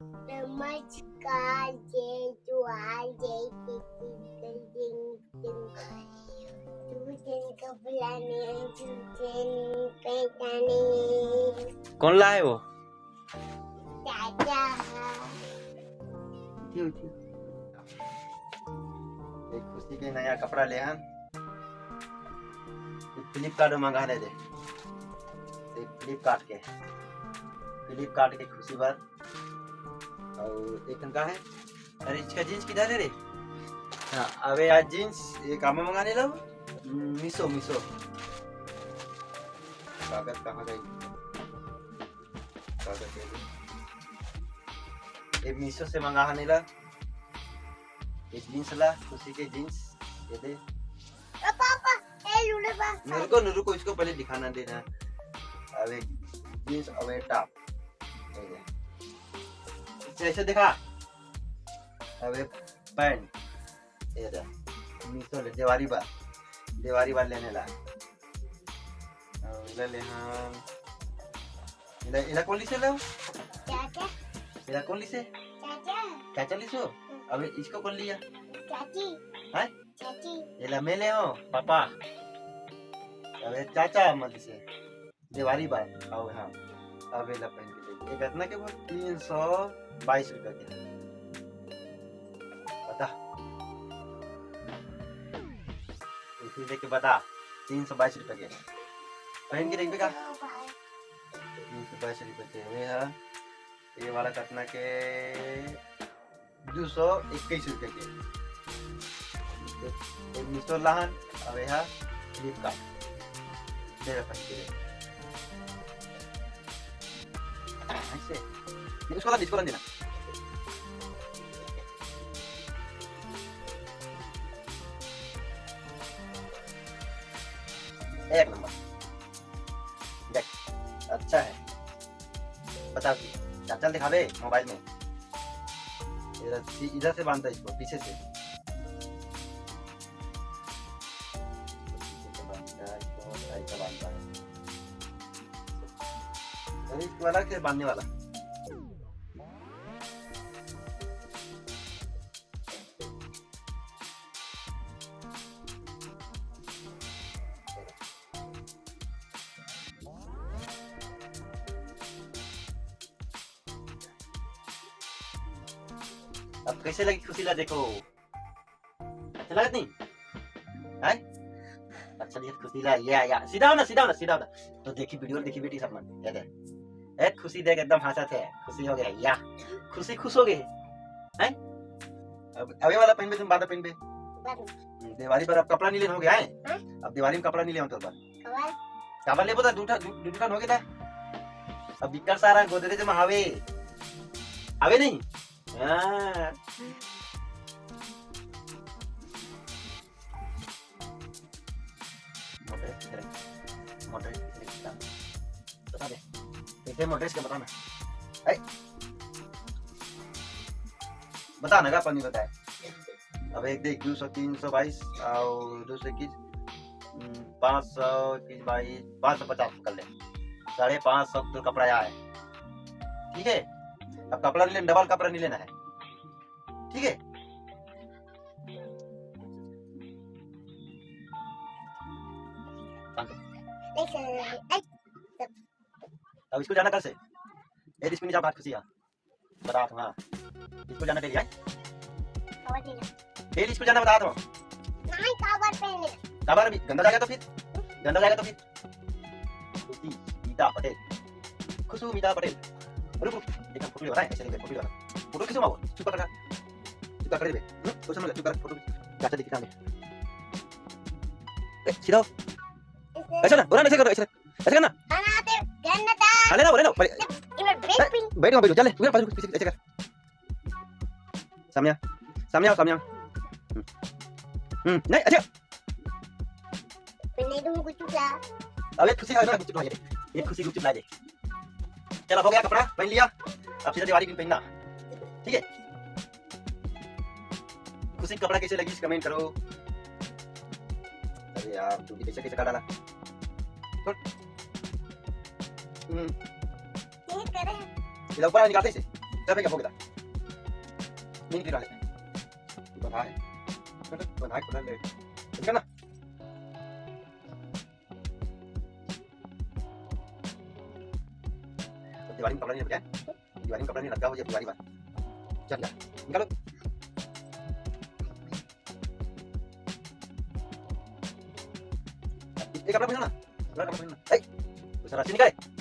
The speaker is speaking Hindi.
नमस्कार जय जुहार जय कौन लाए वो? चाचा एक खुशी के नया कपड़ा ले हम फ्लिपकार्ट में मंगा ले दे। फ्लिपकार्ट के खुशी बार और एक का है। अरे इसका जीन्स किधर है रे? हाँ अबे आज जीन्स ये काम में मंगाने लो। मीशो कागज कहाँ गई? कागज ये मीशो से मंगाने ला। एक जीन्स ला, खुशी के जीन्स ये दे। पापा रुको इसको पहले दिखाना देना। अब एक जीन्स और एक टॉप ऐसे दिखा। अब एक पैंट ये दे। मीशो ले देवारी बार लेने ला। और ले हम इला कौन से लो? चाचा इला कौन से? चाचा क्या चली सो? अब इसको कौन लिया? चाची है? चाची इला मैं ले हो पापा। अब चाचा मत से देवारी बार आओ। हाँ अब इला पहन के ले। कितना के बोल? 322 रुपए के। बता इसी देख के बता। 322 रुपए के पहन के देखबे का? 322 रुपए के हुए है। ये वाला कितना के? 221 रुपए के। मीशो लहन अब यह फ्लिपकार्ट दे रखा है। ऐसे इसको देना। एक नंबर देख अच्छा है। बता चल दिखावे मोबाइल में। इधर से बांधता है इसको पीछे से। इसको अलग से बांधने वाला। अब कैसे लगी खुशी ला? देखो अच्छा लगा नहीं है? अच्छा लगी खुशी ला। या सीधा होना। तो देखी वीडियो देखी बेटी सब मन याद है। ए खुशी देख एकदम हंसा थे। खुशी हो गया या खुशी खुश हो गए हैं। अब अभी वाला पहन बे तुम बाद में पहन बे। दिवाली पर अब कपड़ा नहीं लेना हो गया है। अब दिवाली में कपड़ा नहीं ले तो कपड़ा ले बोला दुकान हो गया था। अब बिकर सारा गोदरेज में आवे नहीं। हाँ बता दे कैसे मोटे के बताना। बता ना का पानी बताए। अब एक देख 200 322 और 221 521 22 550 कर ले। 550 तो कपड़ा आया है। ठीक है अब कपड़ा नहीं लेना, डबल कपड़ा नहीं लेना है। ठीक है अब इसको जाना कल से। इसको नहीं जा बात खुशी बता। हाँ इसको जाना डेली है। डेली इसको जाना बता दो। कवर भी गंदा जाएगा तो फिर खुशी मीता पटेल। रुको देखो फोटो बताए ऐसे नहीं। फोटो किसो मांगो? चुप कर दे कुछ समझ चुप कर। फोटो चाचा दिखता है। सीधा ऐसा ना बोला ऐसे करो। ऐसे करना ले लो बैठ चले उधर पास पीछे ऐसे कर। सामने आओ। नहीं अच्छा अब एक खुशी है ना गुपचुप ला दे। एक खुशी गुपचुप ला दे। चलो हो गया कपड़ा पहन लिया। अब सीधा दिवाली दिन पहनना। ठीक है खुशी कपड़ा कैसे लगी कमेंट करो। अरे यार तू कैसे कर डाला। इधर ऊपर निकालते इसे। Siapa yang mau kita? Ini di mana? Bukan hai. Bukan hai, bukan deh. Bukan lah. Diwarin कपड़ा नहीं है क्या? diwarin कपड़ा नहीं लटका हो ये diwari बात. चल जा. निकालो. ये कपड़ा पहनो ना. कपड़ा पहनो ना. ए, उस रास्ते निकाले.